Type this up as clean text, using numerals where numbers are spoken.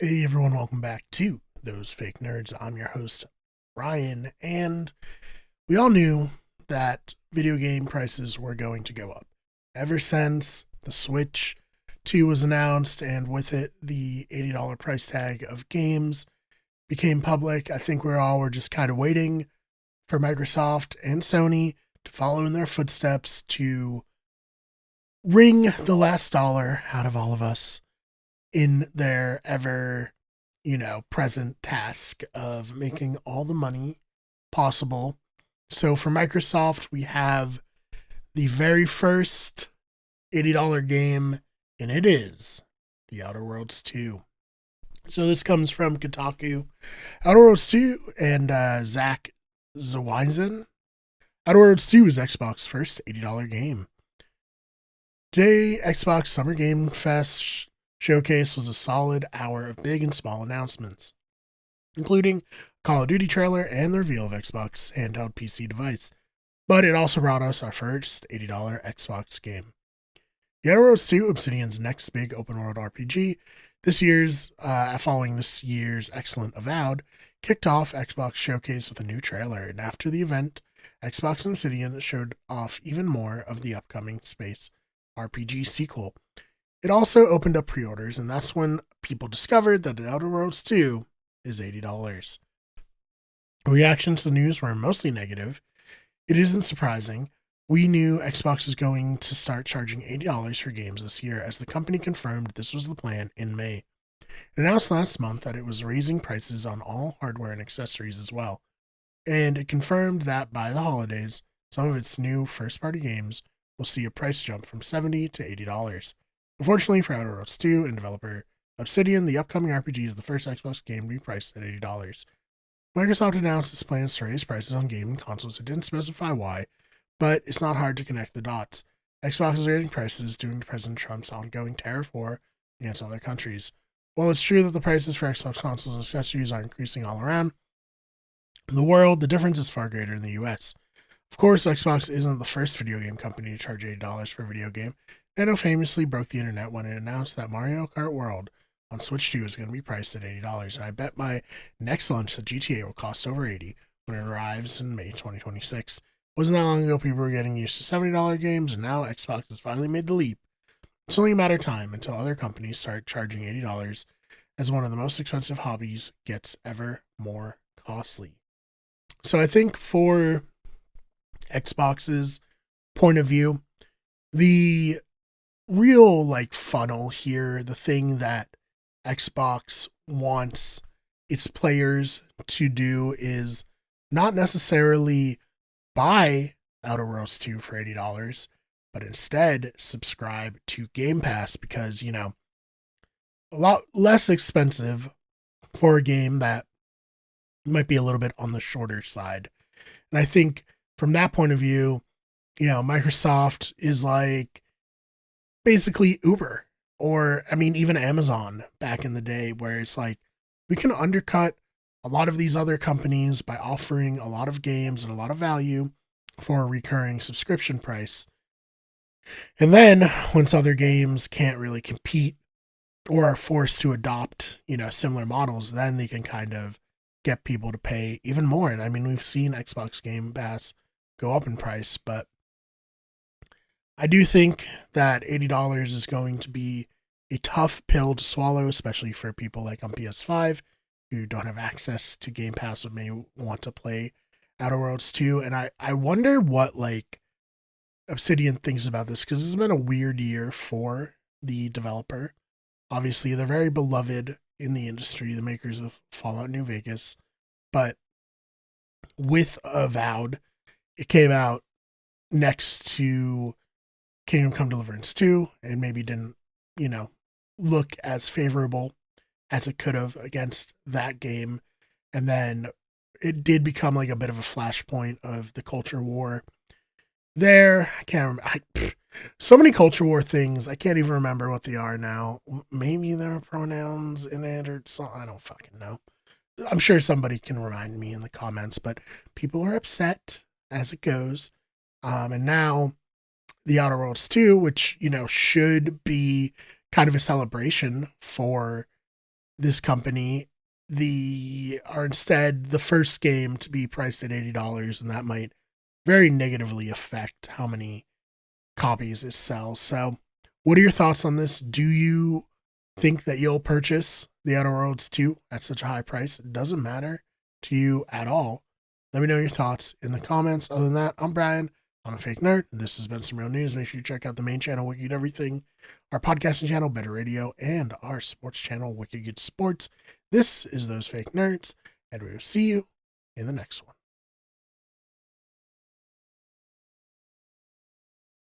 Hey everyone, welcome back to Those Fake Nerds. I'm your host, Ryan, and we all knew that video game prices were going to go up. Ever since the Switch 2 was announced, and with it, the $80 price tag of games became public, I think we all were just kind of waiting for Microsoft and Sony to follow in their footsteps to wring the last dollar out of all of us in their ever, present task of making all the money possible. So for Microsoft, we have the very first $80 game, and it is The Outer Worlds 2. So this comes from Kotaku. Outer Worlds 2 and Zach Zawinzen. Outer Worlds 2 is Xbox's first $80 game. Today, Xbox Summer Game Fest showcase was a solid hour of big and small announcements, including Call of Duty trailer and the reveal of Xbox handheld PC device. But it also brought us our first $80 Xbox game. The Outer Worlds 2, Obsidian's next big open world RPG, following this year's excellent Avowed, kicked off Xbox Showcase with a new trailer, and after the event, Xbox and Obsidian showed off even more of the upcoming space RPG sequel. It also opened up pre-orders, and that's when people discovered that The Outer Worlds 2 is $80. Reactions to the news were mostly negative. It isn't surprising. We knew Xbox is going to start charging $80 for games this year, as the company confirmed this was the plan in May. It announced last month that it was raising prices on all hardware and accessories as well, and it confirmed that by the holidays, some of its new first-party games will see a price jump from $70 to $80. Unfortunately for Outer Worlds 2 and developer Obsidian, the upcoming RPG is the first Xbox game to be priced at $80. Microsoft announced its plans to raise prices on gaming consoles. It didn't specify why, but it's not hard to connect the dots. Xbox is raising prices due to President Trump's ongoing tariff war against other countries. While it's true that the prices for Xbox consoles and accessories are increasing all around the world, the difference is far greater in the US. Of course, Xbox isn't the first video game company to charge $80 for a video game. Nintendo famously broke the internet when it announced that Mario Kart World on Switch 2 is going to be priced at $80, and I bet my next launch, the GTA, will cost over $80 when it arrives in May 2026. Wasn't that long ago people were getting used to $70 games, and now Xbox has finally made the leap. It's only a matter of time until other companies start charging $80 as one of the most expensive hobbies gets ever more costly. So I think for Xbox's point of view, the real funnel here, the thing that Xbox wants its players to do is not necessarily buy Outer Worlds 2 for $80, but instead subscribe to Game Pass because, a lot less expensive for a game that might be a little bit on the shorter side. And I think from that point of view, Microsoft is basically Uber, or even Amazon back in the day, where it's we can undercut a lot of these other companies by offering a lot of games and a lot of value for a recurring subscription price. And then once other games can't really compete or are forced to adopt, similar models, then they can kind of get people to pay even more. And we've seen Xbox Game Pass go up in price, but I do think that $80 is going to be a tough pill to swallow, especially for people like on PS5 who don't have access to Game Pass but may want to play Outer Worlds 2. And I wonder what Obsidian thinks about this, because it's been a weird year for the developer. Obviously, they're very beloved in the industry, the makers of Fallout New Vegas, but with Avowed, it came out next to Kingdom Come Deliverance 2 and maybe didn't, look as favorable as it could have against that game. And then it did become a bit of a flashpoint of the culture war there. I can't remember. So many culture war things. I can't even remember what they are now. Maybe there are pronouns in it or something. I don't fucking know. I'm sure somebody can remind me in the comments, but people are upset as it goes. And now the Outer Worlds 2, which, should be kind of a celebration for this company are instead the first game to be priced at $80, and that might very negatively affect how many copies it sells. So, what are your thoughts on this? Do you think that you'll purchase The Outer Worlds 2 at such a high price? It doesn't matter to you at all. Let me know your thoughts in the comments. Other than that, I'm Brian. I'm a fake nerd. This has been Some Real News. Make sure you check out the main channel, Wicked Everything, our podcasting channel, Better Radio, and our sports channel, Wicked Good Sports. This is Those Fake Nerds, and we will see you in the next one.